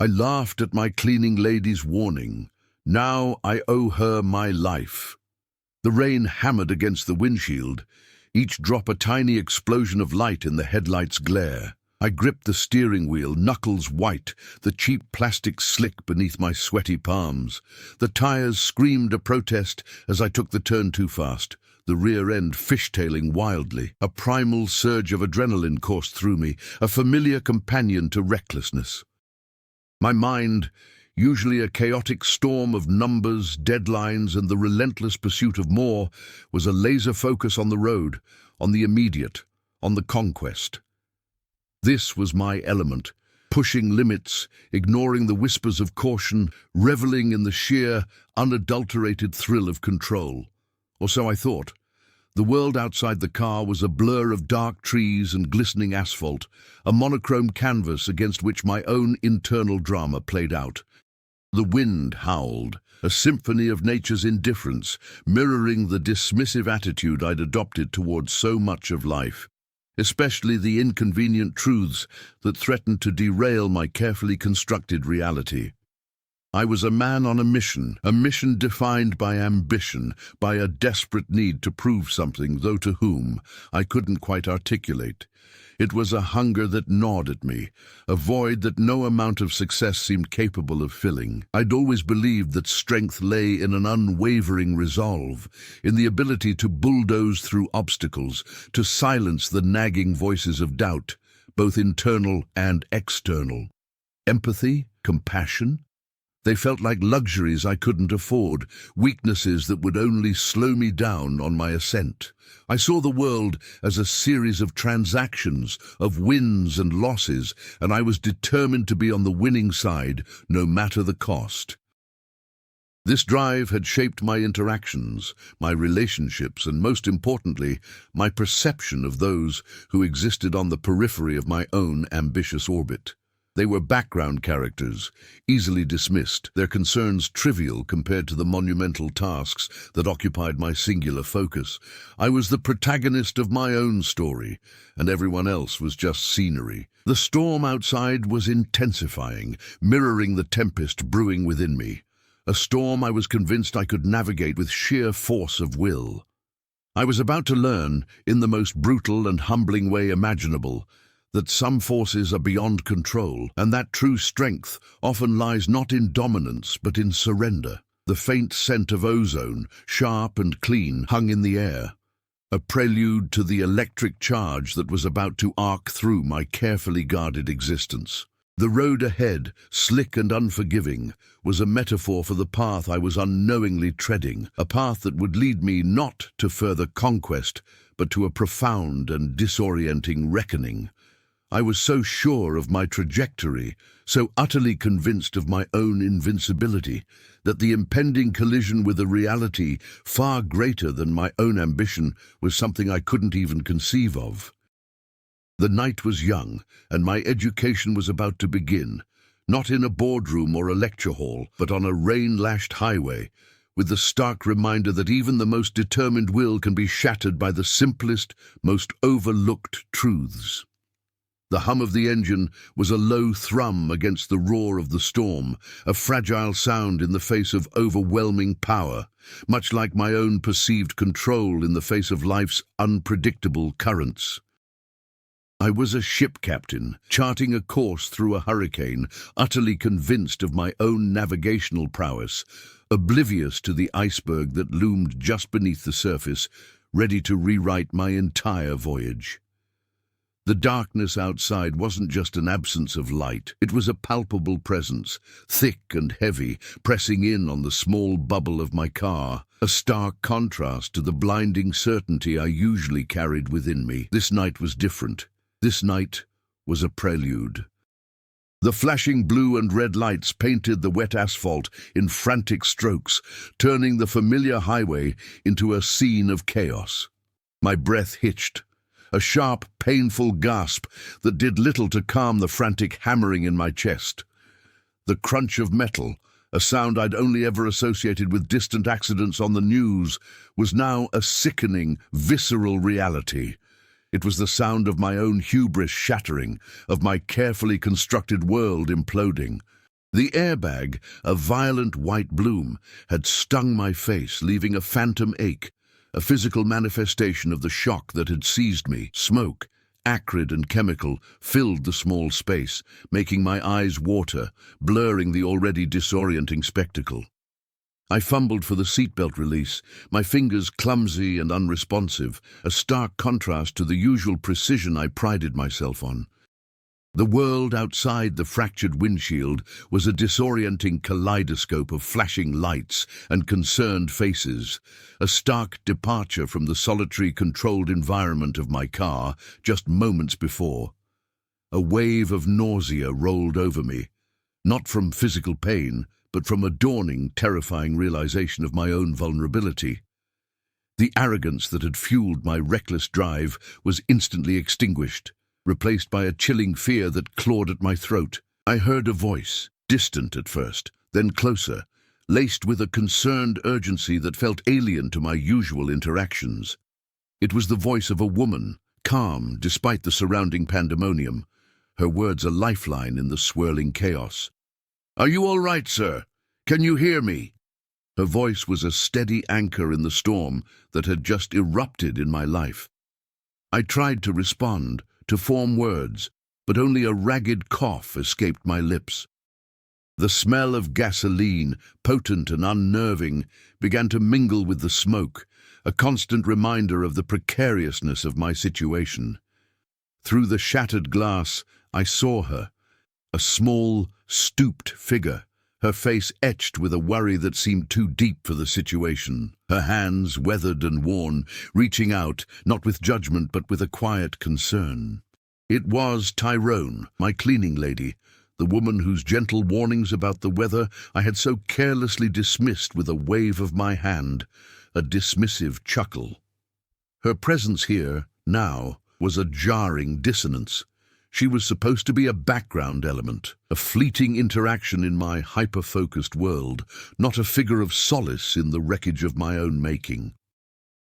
I laughed at my cleaning lady's warning. Now I owe her my life. The rain hammered against the windshield, each drop a tiny explosion of light in the headlight's glare. I gripped the steering wheel, knuckles white, the cheap plastic slick beneath my sweaty palms. The tires screamed a protest as I took the turn too fast, the rear end fishtailing wildly. A primal surge of adrenaline coursed through me, a familiar companion to recklessness. My mind, usually a chaotic storm of numbers, deadlines, and the relentless pursuit of more, was a laser focus on the road, on the immediate, on the conquest. This was my element, pushing limits, ignoring the whispers of caution, reveling in the sheer, unadulterated thrill of control. Or so I thought. The world outside the car was a blur of dark trees and glistening asphalt, a monochrome canvas against which my own internal drama played out. The wind howled, a symphony of nature's indifference, mirroring the dismissive attitude I'd adopted towards so much of life, especially the inconvenient truths that threatened to derail my carefully constructed reality. I was a man on a mission defined by ambition, by a desperate need to prove something, though to whom I couldn't quite articulate. It was a hunger that gnawed at me, a void that no amount of success seemed capable of filling. I'd always believed that strength lay in an unwavering resolve, in the ability to bulldoze through obstacles, to silence the nagging voices of doubt, both internal and external. Empathy, compassion, they felt like luxuries I couldn't afford, weaknesses that would only slow me down on my ascent. I saw the world as a series of transactions, of wins and losses, and I was determined to be on the winning side, no matter the cost. This drive had shaped my interactions, my relationships, and most importantly, my perception of those who existed on the periphery of my own ambitious orbit. They were background characters, easily dismissed, their concerns trivial compared to the monumental tasks that occupied my singular focus. I was the protagonist of my own story, and everyone else was just scenery. The storm outside was intensifying, mirroring the tempest brewing within me. A storm I was convinced I could navigate with sheer force of will. I was about to learn, in the most brutal and humbling way imaginable, that some forces are beyond control, and that true strength often lies not in dominance but in surrender. The faint scent of ozone, sharp and clean, hung in the air, a prelude to the electric charge that was about to arc through my carefully guarded existence. The road ahead, slick and unforgiving, was a metaphor for the path I was unknowingly treading, a path that would lead me not to further conquest, but to a profound and disorienting reckoning. I was so sure of my trajectory, so utterly convinced of my own invincibility, that the impending collision with a reality far greater than my own ambition was something I couldn't even conceive of. The night was young, and my education was about to begin, not in a boardroom or a lecture hall, but on a rain-lashed highway, with the stark reminder that even the most determined will can be shattered by the simplest, most overlooked truths. The hum of the engine was a low thrum against the roar of the storm, a fragile sound in the face of overwhelming power, much like my own perceived control in the face of life's unpredictable currents. I was a ship captain, charting a course through a hurricane, utterly convinced of my own navigational prowess, oblivious to the iceberg that loomed just beneath the surface, ready to rewrite my entire voyage. The darkness outside wasn't just an absence of light, it was a palpable presence, thick and heavy, pressing in on the small bubble of my car, a stark contrast to the blinding certainty I usually carried within me. This night was different. This night was a prelude. The flashing blue and red lights painted the wet asphalt in frantic strokes, turning the familiar highway into a scene of chaos. My breath hitched, a sharp, painful gasp that did little to calm the frantic hammering in my chest. The crunch of metal, a sound I'd only ever associated with distant accidents on the news, was now a sickening, visceral reality. It was the sound of my own hubris shattering, of my carefully constructed world imploding. The airbag, a violent white bloom, had stung my face, leaving a phantom ache, a physical manifestation of the shock that had seized me. Smoke, acrid and chemical, filled the small space, making my eyes water, blurring the already disorienting spectacle. I fumbled for the seatbelt release, my fingers clumsy and unresponsive, a stark contrast to the usual precision I prided myself on. The world outside the fractured windshield was a disorienting kaleidoscope of flashing lights and concerned faces, a stark departure from the solitary, controlled environment of my car just moments before. A wave of nausea rolled over me, not from physical pain, but from a dawning, terrifying realization of my own vulnerability. The arrogance that had fueled my reckless drive was instantly extinguished, replaced by a chilling fear that clawed at my throat. I heard a voice, distant at first, then closer, laced with a concerned urgency that felt alien to my usual interactions. It was the voice of a woman, calm despite the surrounding pandemonium, her words a lifeline in the swirling chaos. "Are you all right, sir? Can you hear me?" Her voice was a steady anchor in the storm that had just erupted in my life. I tried to respond, to form words, but only a ragged cough escaped my lips. The smell of gasoline, potent and unnerving, began to mingle with the smoke, a constant reminder of the precariousness of my situation. Through the shattered glass, I saw her, a small, stooped figure, her face etched with a worry that seemed too deep for the situation, her hands, weathered and worn, reaching out, not with judgment but with a quiet concern. It was Tyrone, my cleaning lady, the woman whose gentle warnings about the weather I had so carelessly dismissed with a wave of my hand, a dismissive chuckle. Her presence here, now, was a jarring dissonance. She was supposed to be a background element, a fleeting interaction in my hyper-focused world, not a figure of solace in the wreckage of my own making.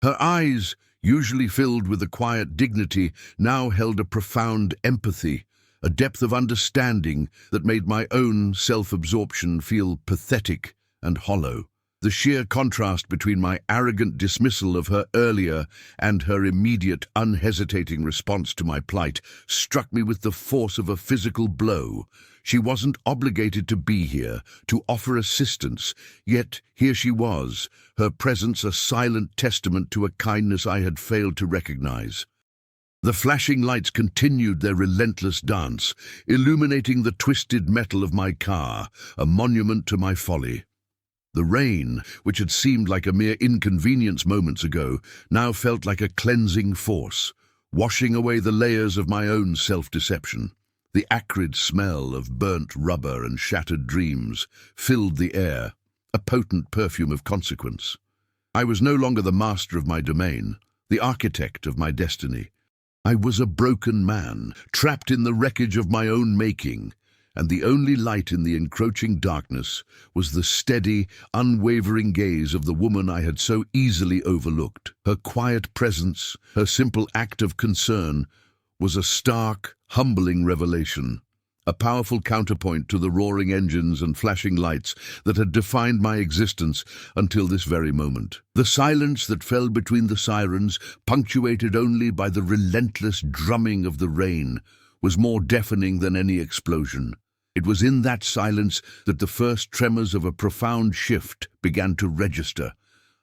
Her eyes, usually filled with a quiet dignity, now held a profound empathy, a depth of understanding that made my own self-absorption feel pathetic and hollow. The sheer contrast between my arrogant dismissal of her earlier and her immediate, unhesitating response to my plight struck me with the force of a physical blow. She wasn't obligated to be here, to offer assistance, yet here she was, her presence a silent testament to a kindness I had failed to recognize. The flashing lights continued their relentless dance, illuminating the twisted metal of my car, a monument to my folly. The rain, which had seemed like a mere inconvenience moments ago, now felt like a cleansing force, washing away the layers of my own self-deception. The acrid smell of burnt rubber and shattered dreams filled the air, a potent perfume of consequence. I was no longer the master of my domain, the architect of my destiny. I was a broken man, trapped in the wreckage of my own making, and the only light in the encroaching darkness was the steady, unwavering gaze of the woman I had so easily overlooked. Her quiet presence, her simple act of concern, was a stark, humbling revelation, a powerful counterpoint to the roaring engines and flashing lights that had defined my existence until this very moment. The silence that fell between the sirens, punctuated only by the relentless drumming of the rain, was more deafening than any explosion. It was in that silence that the first tremors of a profound shift began to register,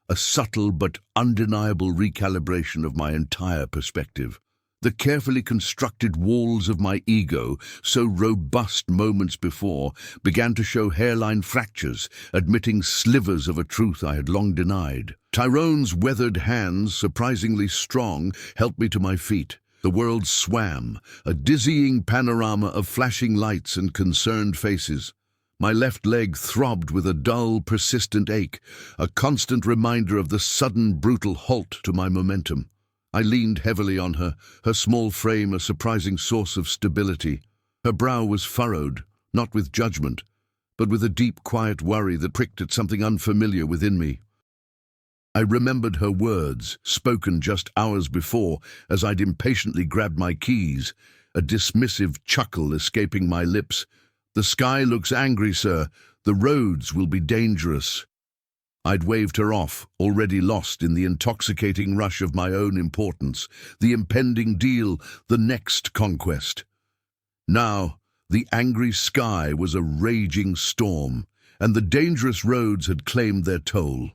a subtle but undeniable recalibration of my entire perspective. The carefully constructed walls of my ego, so robust moments before, began to show hairline fractures, admitting slivers of a truth I had long denied. Tyrone's weathered hands, surprisingly strong, helped me to my feet. The world swam, a dizzying panorama of flashing lights and concerned faces. My left leg throbbed with a dull, persistent ache, a constant reminder of the sudden, brutal halt to my momentum. I leaned heavily on her, her small frame a surprising source of stability. Her brow was furrowed, not with judgment, but with a deep, quiet worry that pricked at something unfamiliar within me. I remembered her words, spoken just hours before, as I'd impatiently grabbed my keys, a dismissive chuckle escaping my lips, "The sky looks angry, sir. The roads will be dangerous." I'd waved her off, already lost in the intoxicating rush of my own importance, the impending deal, the next conquest. Now, the angry sky was a raging storm, and the dangerous roads had claimed their toll.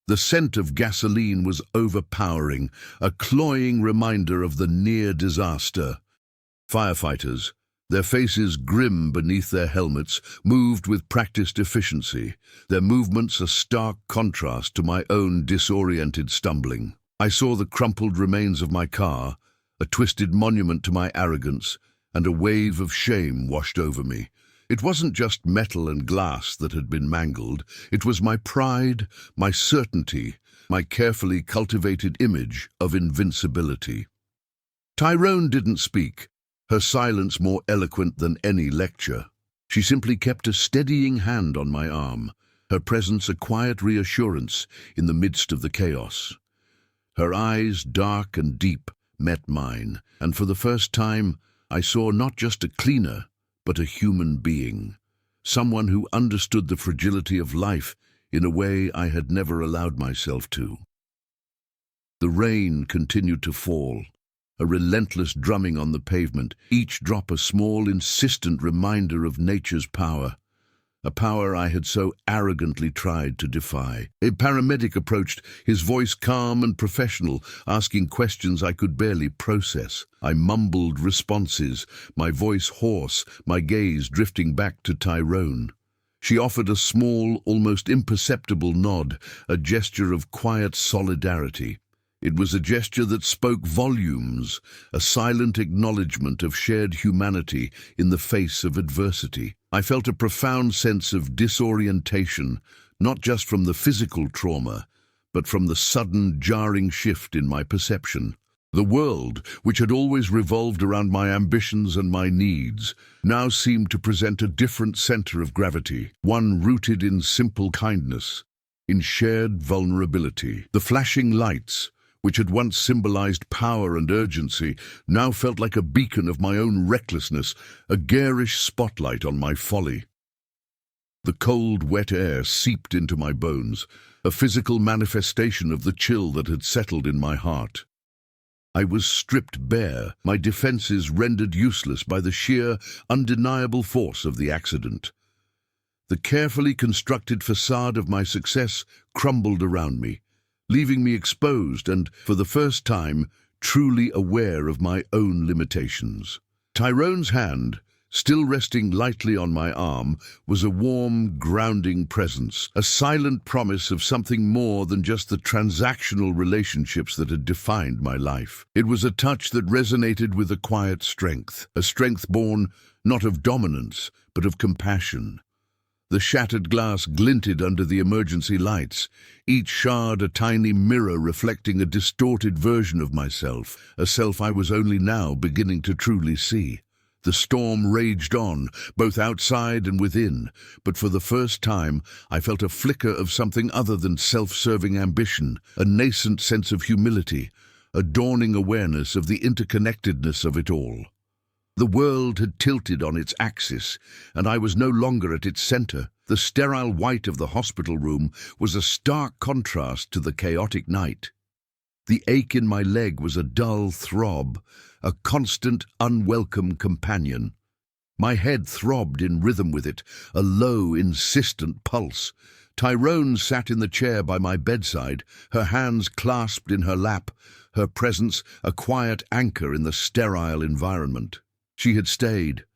The scent of gasoline was overpowering, a cloying reminder of the near disaster. Firefighters, their faces grim beneath their helmets, moved with practiced efficiency, their movements a stark contrast to my own disoriented stumbling. I saw the crumpled remains of my car, a twisted monument to my arrogance, and a wave of shame washed over me. It wasn't just metal and glass that had been mangled. It was my pride, my certainty, my carefully cultivated image of invincibility. Tyrone didn't speak, her silence more eloquent than any lecture. She simply kept a steadying hand on my arm, her presence a quiet reassurance in the midst of the chaos. Her eyes, dark and deep, met mine, and for the first time I saw not just a cleaner, but a human being, someone who understood the fragility of life in a way I had never allowed myself to. The rain continued to fall, a relentless drumming on the pavement, each drop a small, insistent reminder of nature's power, a power I had so arrogantly tried to defy. A paramedic approached, his voice calm and professional, asking questions I could barely process. I mumbled responses, my voice hoarse, my gaze drifting back to Tyrone. She offered a small, almost imperceptible nod, a gesture of quiet solidarity. It was a gesture that spoke volumes, a silent acknowledgement of shared humanity in the face of adversity. I felt a profound sense of disorientation, not just from the physical trauma, but from the sudden, jarring shift in my perception. The world, which had always revolved around my ambitions and my needs, now seemed to present a different center of gravity, one rooted in simple kindness, in shared vulnerability. The flashing lights, which had once symbolized power and urgency, now felt like a beacon of my own recklessness, a garish spotlight on my folly. The cold, wet air seeped into my bones, a physical manifestation of the chill that had settled in my heart. I was stripped bare, my defenses rendered useless by the sheer, undeniable force of the accident. The carefully constructed facade of my success crumbled around me, leaving me exposed and, for the first time, truly aware of my own limitations. Tyrone's hand, still resting lightly on my arm, was a warm, grounding presence, a silent promise of something more than just the transactional relationships that had defined my life. It was a touch that resonated with a quiet strength, a strength born not of dominance, but of compassion. The shattered glass glinted under the emergency lights, each shard a tiny mirror reflecting a distorted version of myself, a self I was only now beginning to truly see. The storm raged on, both outside and within, but for the first time I felt a flicker of something other than self-serving ambition, a nascent sense of humility, a dawning awareness of the interconnectedness of it all. The world had tilted on its axis, and I was no longer at its center. The sterile white of the hospital room was a stark contrast to the chaotic night. The ache in my leg was a dull throb, a constant, unwelcome companion. My head throbbed in rhythm with it, a low, insistent pulse. Tyrone sat in the chair by my bedside, her hands clasped in her lap, her presence a quiet anchor in the sterile environment. She had stayed.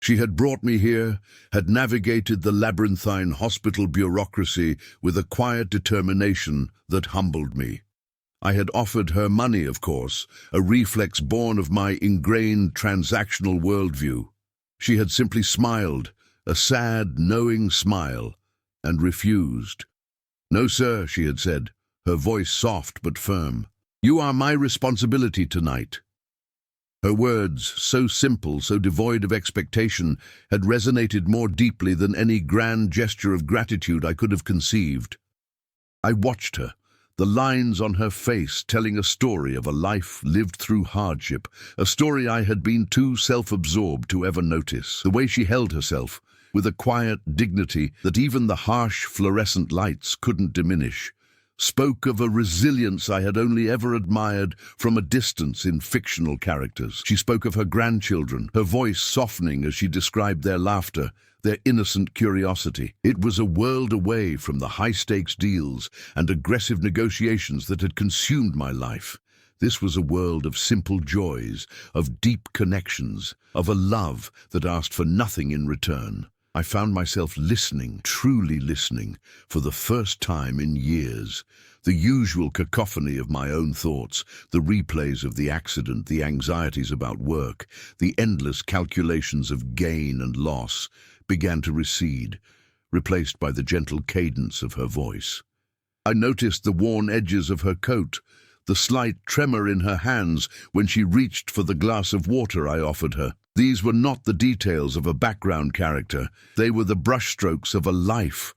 She had brought me here, had navigated the labyrinthine hospital bureaucracy with a quiet determination that humbled me. I had offered her money, of course, a reflex born of my ingrained transactional worldview. She had simply smiled, a sad, knowing smile, and refused. "No, sir," she had said, her voice soft but firm. "You are my responsibility tonight." Her words, so simple, so devoid of expectation, had resonated more deeply than any grand gesture of gratitude I could have conceived. I watched her, the lines on her face telling a story of a life lived through hardship, a story I had been too self-absorbed to ever notice. The way she held herself, with a quiet dignity that even the harsh fluorescent lights couldn't diminish, spoke of a resilience I had only ever admired from a distance in fictional characters. She spoke of her grandchildren, her voice softening as she described their laughter, their innocent curiosity. It was a world away from the high-stakes deals and aggressive negotiations that had consumed my life. This was a world of simple joys, of deep connections, of a love that asked for nothing in return. I found myself listening, truly listening, for the first time in years. The usual cacophony of my own thoughts, the replays of the accident, the anxieties about work, the endless calculations of gain and loss, began to recede, replaced by the gentle cadence of her voice. I noticed the worn edges of her coat, the slight tremor in her hands when she reached for the glass of water I offered her. These were not the details of a background character. They were the brushstrokes of a life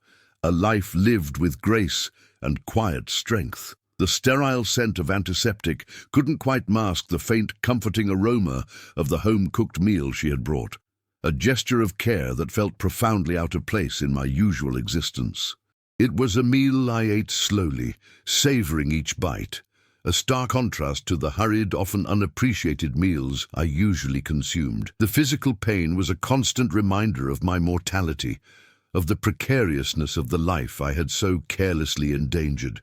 lived with grace and quiet strength. The sterile scent of antiseptic couldn't quite mask the faint, comforting aroma of the home-cooked meal she had brought, a gesture of care that felt profoundly out of place in my usual existence. It was a meal I ate slowly, savoring each bite, a stark contrast to the hurried, often unappreciated meals I usually consumed. The physical pain was a constant reminder of my mortality, of the precariousness of the life I had so carelessly endangered.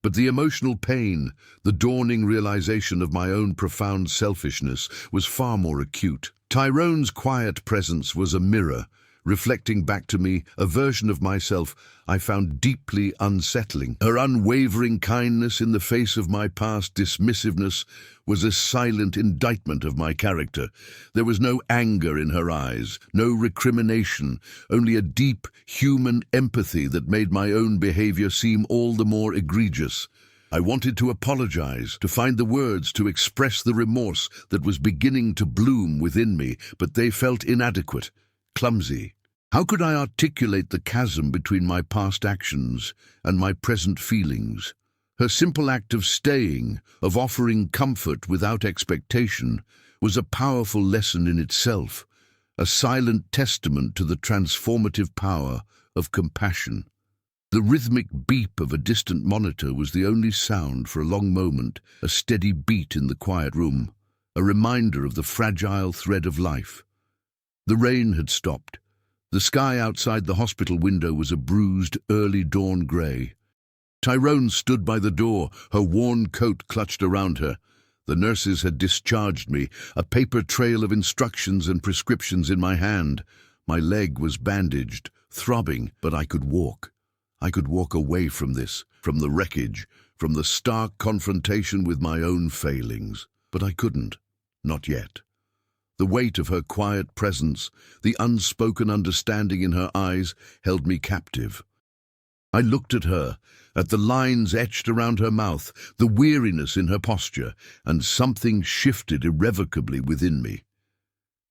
But the emotional pain, the dawning realization of my own profound selfishness, was far more acute. Tyrone's quiet presence was a mirror, reflecting back to me a version of myself I found deeply unsettling. Her unwavering kindness in the face of my past dismissiveness was a silent indictment of my character. There was no anger in her eyes, no recrimination, only a deep human empathy that made my own behavior seem all the more egregious. I wanted to apologize, to find the words to express the remorse that was beginning to bloom within me, but they felt inadequate, clumsy. How could I articulate the chasm between my past actions and my present feelings? Her simple act of staying, of offering comfort without expectation, was a powerful lesson in itself, a silent testament to the transformative power of compassion. The rhythmic beep of a distant monitor was the only sound for a long moment, a steady beat in the quiet room, a reminder of the fragile thread of life. The rain had stopped. The sky outside the hospital window was a bruised, early dawn grey. Tyrone stood by the door, her worn coat clutched around her. The nurses had discharged me, a paper trail of instructions and prescriptions in my hand. My leg was bandaged, throbbing, but I could walk. I could walk away from this, from the wreckage, from the stark confrontation with my own failings. But I couldn't. Not yet. The weight of her quiet presence, the unspoken understanding in her eyes, held me captive. I looked at her, at the lines etched around her mouth, the weariness in her posture, and something shifted irrevocably within me.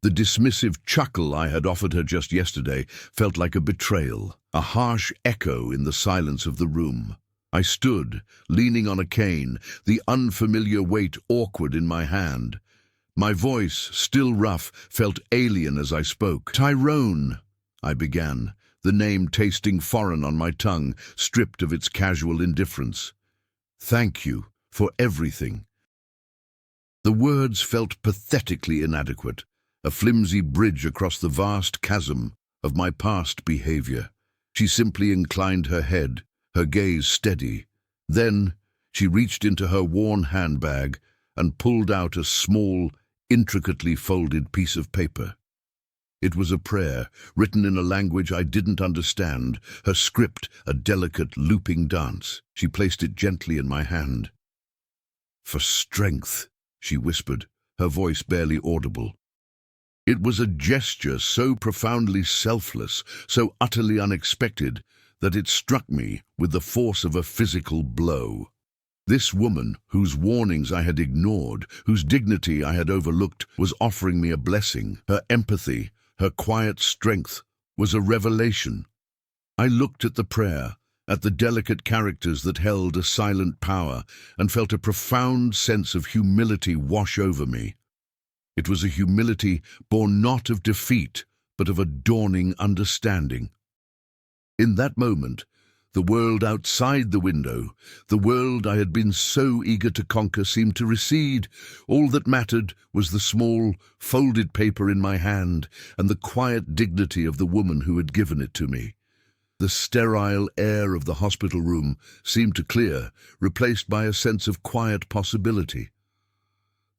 The dismissive chuckle I had offered her just yesterday felt like a betrayal, a harsh echo in the silence of the room. I stood, leaning on a cane, the unfamiliar weight awkward in my hand. My voice, still rough, felt alien as I spoke. "Tyrone," I began, the name tasting foreign on my tongue, stripped of its casual indifference. "Thank you for everything." The words felt pathetically inadequate, a flimsy bridge across the vast chasm of my past behavior. She simply inclined her head, her gaze steady. Then she reached into her worn handbag and pulled out a small, intricately folded piece of paper. It was a prayer, written in a language I didn't understand, her script a delicate, looping dance. She placed it gently in my hand. "For strength," she whispered, her voice barely audible. It was a gesture so profoundly selfless, so utterly unexpected, that it struck me with the force of a physical blow. This woman, whose warnings I had ignored, whose dignity I had overlooked, was offering me a blessing. Her empathy, her quiet strength, was a revelation. I looked at the prayer, at the delicate characters that held a silent power, and felt a profound sense of humility wash over me. It was a humility born not of defeat, but of a dawning understanding. In that moment, the world outside the window, the world I had been so eager to conquer, seemed to recede. All that mattered was the small, folded paper in my hand and the quiet dignity of the woman who had given it to me. The sterile air of the hospital room seemed to clear, replaced by a sense of quiet possibility.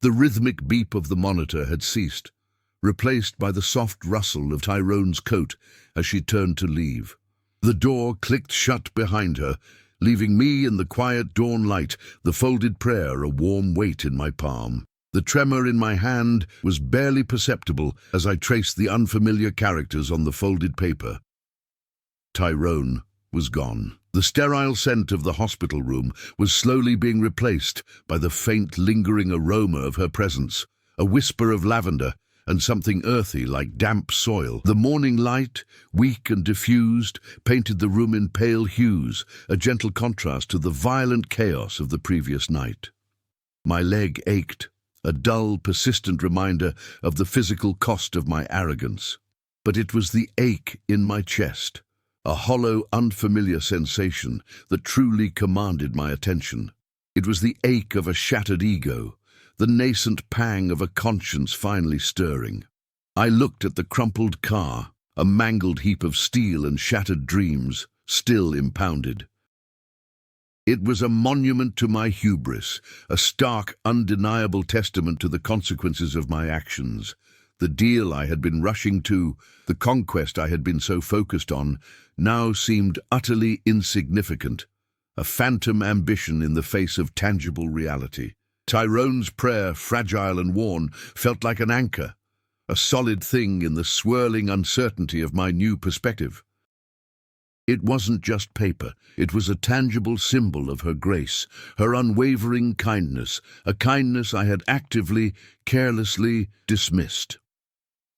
The rhythmic beep of the monitor had ceased, replaced by the soft rustle of Tyrone's coat as she turned to leave. The door clicked shut behind her, leaving me in the quiet dawn light, the folded prayer a warm weight in my palm. The tremor in my hand was barely perceptible as I traced the unfamiliar characters on the folded paper. Tyrone was gone. The sterile scent of the hospital room was slowly being replaced by the faint, lingering aroma of her presence, a whisper of lavender and something earthy like damp soil. The morning light, weak and diffused, painted the room in pale hues, a gentle contrast to the violent chaos of the previous night. My leg ached, a dull, persistent reminder of the physical cost of my arrogance. But it was the ache in my chest, a hollow, unfamiliar sensation that truly commanded my attention. It was the ache of a shattered ego, the nascent pang of a conscience finally stirring. I looked at the crumpled car, a mangled heap of steel and shattered dreams, still impounded. It was a monument to my hubris, a stark, undeniable testament to the consequences of my actions. The deal I had been rushing to, the conquest I had been so focused on, now seemed utterly insignificant, a phantom ambition in the face of tangible reality. Tyrone's prayer, fragile and worn, felt like an anchor, a solid thing in the swirling uncertainty of my new perspective. It wasn't just paper, it was a tangible symbol of her grace, her unwavering kindness, a kindness I had actively, carelessly dismissed.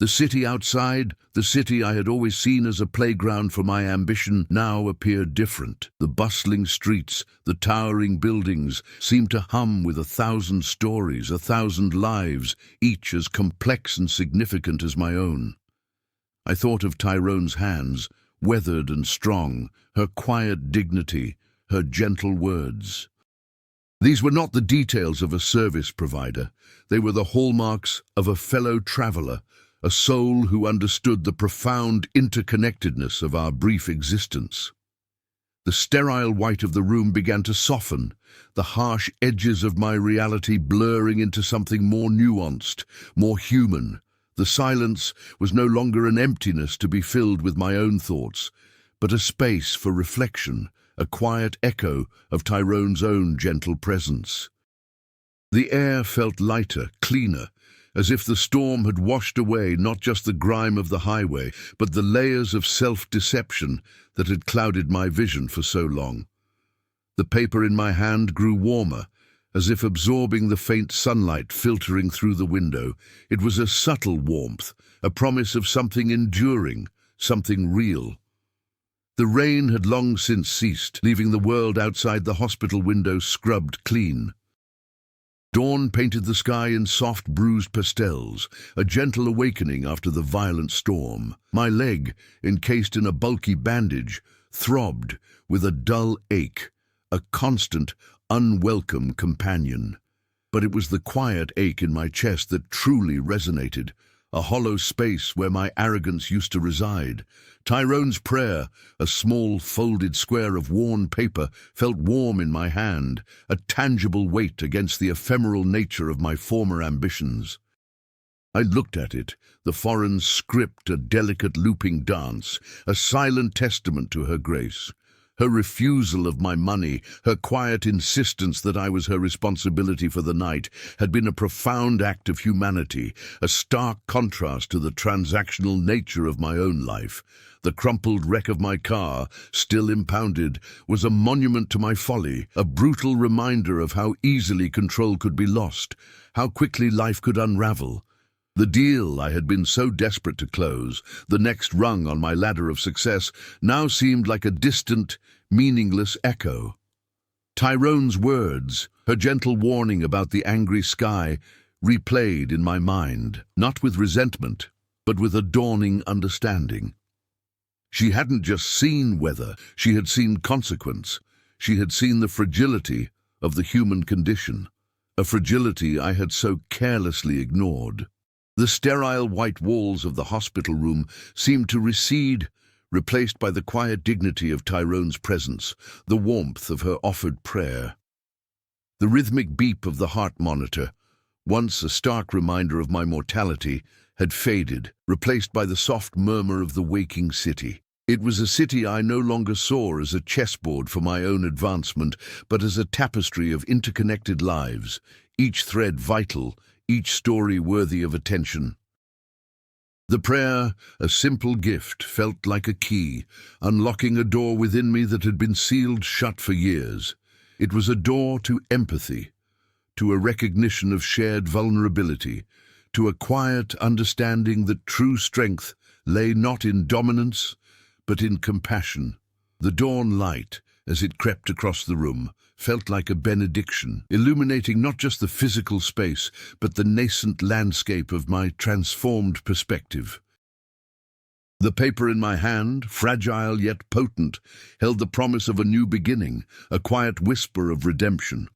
The city outside, the city I had always seen as a playground for my ambition, now appeared different. The bustling streets, the towering buildings, seemed to hum with 1,000 stories, 1,000 lives, each as complex and significant as my own. I thought of Tyrone's hands, weathered and strong, her quiet dignity, her gentle words. These were not the details of a service provider. They were the hallmarks of a fellow traveler, a soul who understood the profound interconnectedness of our brief existence. The sterile white of the room began to soften, the harsh edges of my reality blurring into something more nuanced, more human. The silence was no longer an emptiness to be filled with my own thoughts, but a space for reflection, a quiet echo of Tyrone's own gentle presence. The air felt lighter, cleaner, as if the storm had washed away not just the grime of the highway, but the layers of self-deception that had clouded my vision for so long. The paper in my hand grew warmer, as if absorbing the faint sunlight filtering through the window. It was a subtle warmth, a promise of something enduring, something real. The rain had long since ceased, leaving the world outside the hospital window scrubbed clean. Dawn painted the sky in soft, bruised pastels, a gentle awakening after the violent storm. My leg, encased in a bulky bandage, throbbed with a dull ache, a constant, unwelcome companion. But it was the quiet ache in my chest that truly resonated, a hollow space where my arrogance used to reside. Tyrone's prayer, a small folded square of worn paper, felt warm in my hand, a tangible weight against the ephemeral nature of my former ambitions. I looked at it, the foreign script a delicate looping dance, a silent testament to her grace. Her refusal of my money, her quiet insistence that I was her responsibility for the night, had been a profound act of humanity, a stark contrast to the transactional nature of my own life. The crumpled wreck of my car, still impounded, was a monument to my folly, a brutal reminder of how easily control could be lost, how quickly life could unravel. The deal I had been so desperate to close, the next rung on my ladder of success, now seemed like a distant, meaningless echo. Tyrone's words, her gentle warning about the angry sky, replayed in my mind, not with resentment, but with a dawning understanding. She hadn't just seen weather, she had seen consequence. She had seen the fragility of the human condition, a fragility I had so carelessly ignored. The sterile white walls of the hospital room seemed to recede, replaced by the quiet dignity of Tyrone's presence, the warmth of her offered prayer. The rhythmic beep of the heart monitor, once a stark reminder of my mortality, had faded, replaced by the soft murmur of the waking city. It was a city I no longer saw as a chessboard for my own advancement, but as a tapestry of interconnected lives, each thread vital, each story worthy of attention. The prayer, a simple gift, felt like a key, unlocking a door within me that had been sealed shut for years. It was a door to empathy, to a recognition of shared vulnerability, to a quiet understanding that true strength lay not in dominance, but in compassion. The dawn light, as it crept across the room, felt like a benediction, illuminating not just the physical space, but the nascent landscape of my transformed perspective. The paper in my hand, fragile yet potent, held the promise of a new beginning, a quiet whisper of redemption.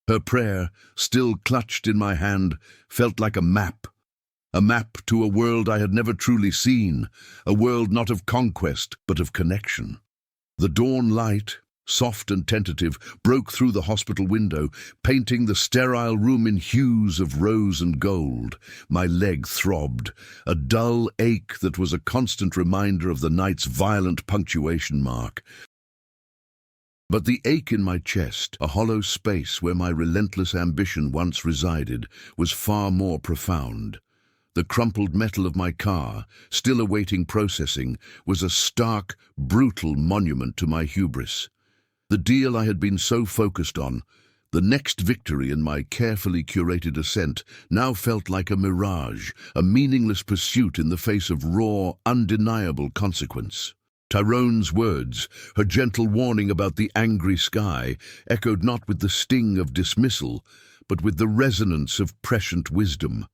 Her prayer, still clutched in my hand, felt like a map to a world I had never truly seen, a world not of conquest, but of connection. The dawn light, soft and tentative, broke through the hospital window, painting the sterile room in hues of rose and gold. My leg throbbed, a dull ache that was a constant reminder of the night's violent punctuation mark. But the ache in my chest, a hollow space where my relentless ambition once resided, was far more profound. The crumpled metal of my car, still awaiting processing, was a stark, brutal monument to my hubris. The deal I had been so focused on, the next victory in my carefully curated ascent, now felt like a mirage, a meaningless pursuit in the face of raw, undeniable consequence. Tyrone's words, her gentle warning about the angry sky, echoed not with the sting of dismissal, but with the resonance of prescient wisdom.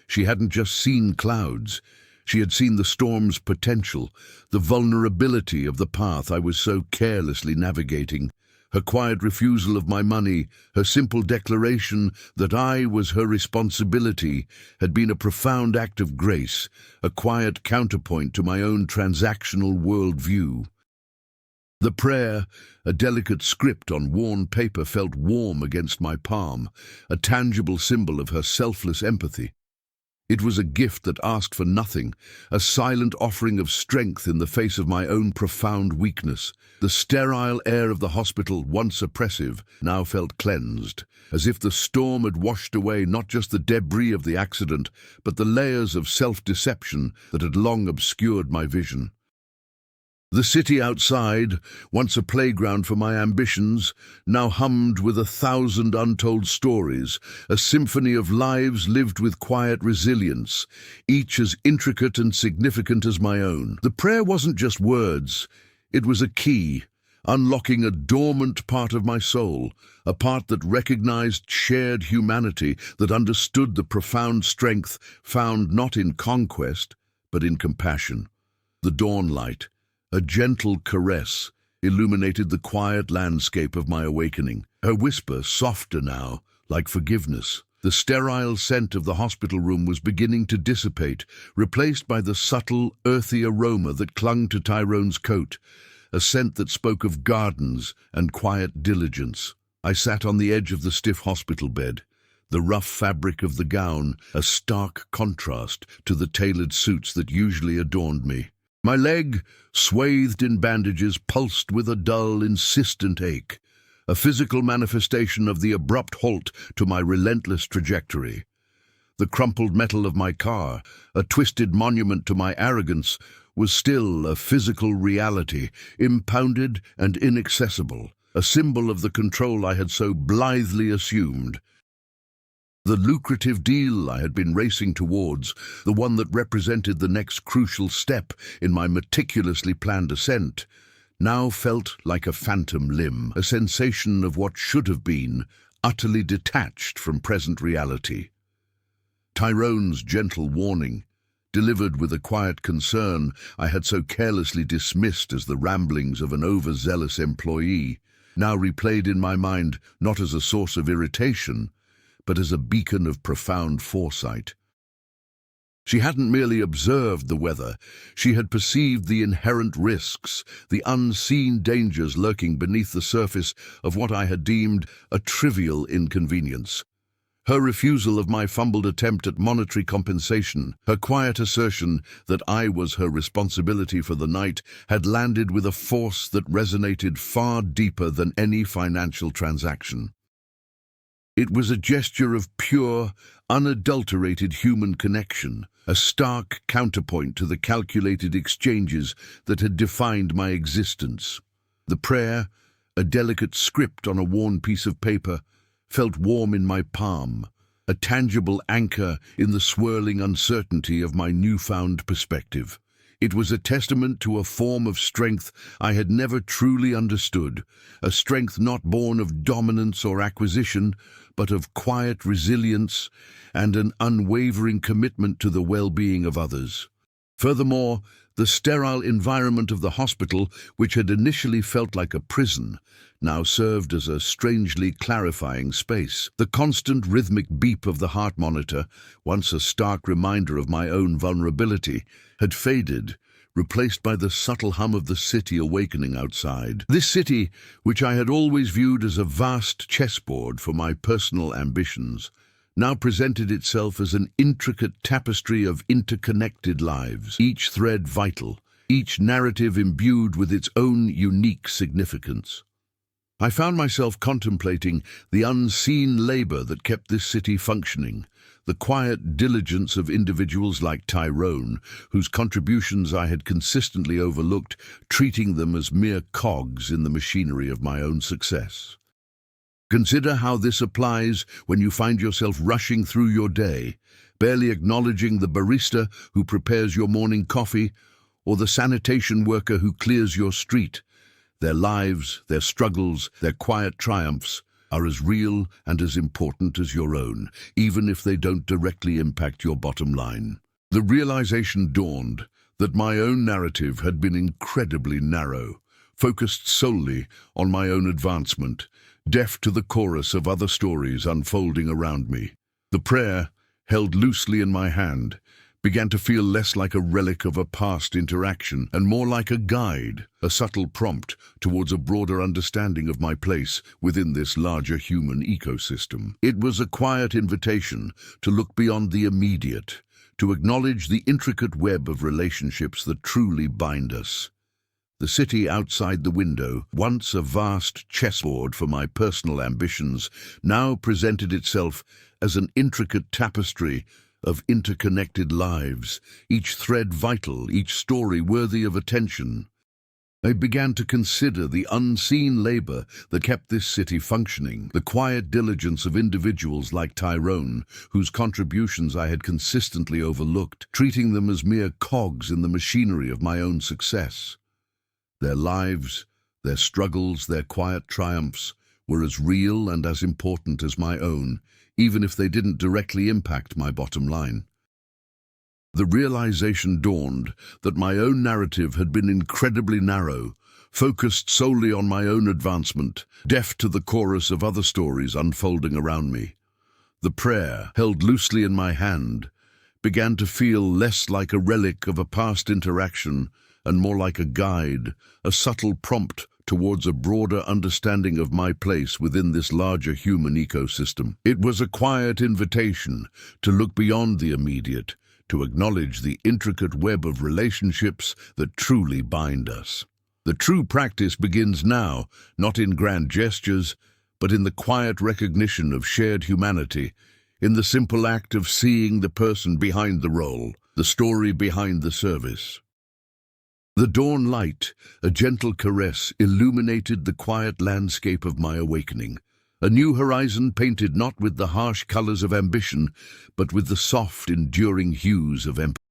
She hadn't just seen clouds. She had seen the storm's potential, the vulnerability of the path I was so carelessly navigating. Her quiet refusal of my money, her simple declaration that I was her responsibility, had been a profound act of grace, a quiet counterpoint to my own transactional worldview. The prayer, a delicate script on worn paper, felt warm against my palm, a tangible symbol of her selfless empathy. It was a gift that asked for nothing, a silent offering of strength in the face of my own profound weakness. The sterile air of the hospital, once oppressive, now felt cleansed, as if the storm had washed away not just the debris of the accident, but the layers of self-deception that had long obscured my vision. The city outside, once a playground for my ambitions, now hummed with 1,000 untold stories, a symphony of lives lived with quiet resilience, each as intricate and significant as my own. The prayer wasn't just words, it was a key, unlocking a dormant part of my soul, a part that recognized shared humanity, that understood the profound strength found not in conquest, but in compassion. The dawn light, a gentle caress, illuminated the quiet landscape of my awakening. Her whisper, softer now, like forgiveness. The sterile scent of the hospital room was beginning to dissipate, replaced by the subtle, earthy aroma that clung to Tyrone's coat, a scent that spoke of gardens and quiet diligence. I sat on the edge of the stiff hospital bed, the rough fabric of the gown a stark contrast to the tailored suits that usually adorned me. My leg, swathed in bandages, pulsed with a dull, insistent ache, a physical manifestation of the abrupt halt to my relentless trajectory. The crumpled metal of my car, a twisted monument to my arrogance, was still a physical reality, impounded and inaccessible, a symbol of the control I had so blithely assumed. The lucrative deal I had been racing towards, the one that represented the next crucial step in my meticulously planned ascent, now felt like a phantom limb, a sensation of what should have been, utterly detached from present reality. Tyrone's gentle warning, delivered with a quiet concern I had so carelessly dismissed as the ramblings of an overzealous employee, now replayed in my mind not as a source of irritation, but as a beacon of profound foresight. She hadn't merely observed the weather, she had perceived the inherent risks, the unseen dangers lurking beneath the surface of what I had deemed a trivial inconvenience. Her refusal of my fumbled attempt at monetary compensation, her quiet assertion that I was her responsibility for the night, had landed with a force that resonated far deeper than any financial transaction. It was a gesture of pure, unadulterated human connection, a stark counterpoint to the calculated exchanges that had defined my existence. The prayer, a delicate script on a worn piece of paper, felt warm in my palm, a tangible anchor in the swirling uncertainty of my newfound perspective. It was a testament to a form of strength I had never truly understood, a strength not born of dominance or acquisition, but of quiet resilience and an unwavering commitment to the well-being of others. Furthermore, the sterile environment of the hospital, which had initially felt like a prison, now served as a strangely clarifying space. The constant rhythmic beep of the heart monitor, once a stark reminder of my own vulnerability, had faded, replaced by the subtle hum of the city awakening outside. This city, which I had always viewed as a vast chessboard for my personal ambitions, now presented itself as an intricate tapestry of interconnected lives, each thread vital, each narrative imbued with its own unique significance. I found myself contemplating the unseen labor that kept this city functioning, the quiet diligence of individuals like Tyrone, whose contributions I had consistently overlooked, treating them as mere cogs in the machinery of my own success. Consider how this applies when you find yourself rushing through your day, barely acknowledging the barista who prepares your morning coffee or the sanitation worker who clears your street. Their lives, their struggles, their quiet triumphs are as real and as important as your own, even if they don't directly impact your bottom line. The realization dawned that my own narrative had been incredibly narrow, focused solely on my own advancement, deaf to the chorus of other stories unfolding around me. The prayer, held loosely in my hand, began to feel less like a relic of a past interaction and more like a guide, a subtle prompt towards a broader understanding of my place within this larger human ecosystem. It was a quiet invitation to look beyond the immediate, to acknowledge the intricate web of relationships that truly bind us. The city outside the window, once a vast chessboard for my personal ambitions, now presented itself as an intricate tapestry of interconnected lives, each thread vital, each story worthy of attention. I began to consider the unseen labor that kept this city functioning, the quiet diligence of individuals like Tyrone, whose contributions I had consistently overlooked, treating them as mere cogs in the machinery of my own success. Their lives, their struggles, their quiet triumphs were as real and as important as my own, even if they didn't directly impact my bottom line. The realization dawned that my own narrative had been incredibly narrow, focused solely on my own advancement, deaf to the chorus of other stories unfolding around me. The prayer, held loosely in my hand, began to feel less like a relic of a past interaction and more like a guide, a subtle prompt towards a broader understanding of my place within this larger human ecosystem. It was a quiet invitation to look beyond the immediate, to acknowledge the intricate web of relationships that truly bind us. The true practice begins now, not in grand gestures, but in the quiet recognition of shared humanity, in the simple act of seeing the person behind the role, the story behind the service. The dawn light, a gentle caress, illuminated the quiet landscape of my awakening. A new horizon painted not with the harsh colors of ambition, but with the soft, enduring hues of empathy.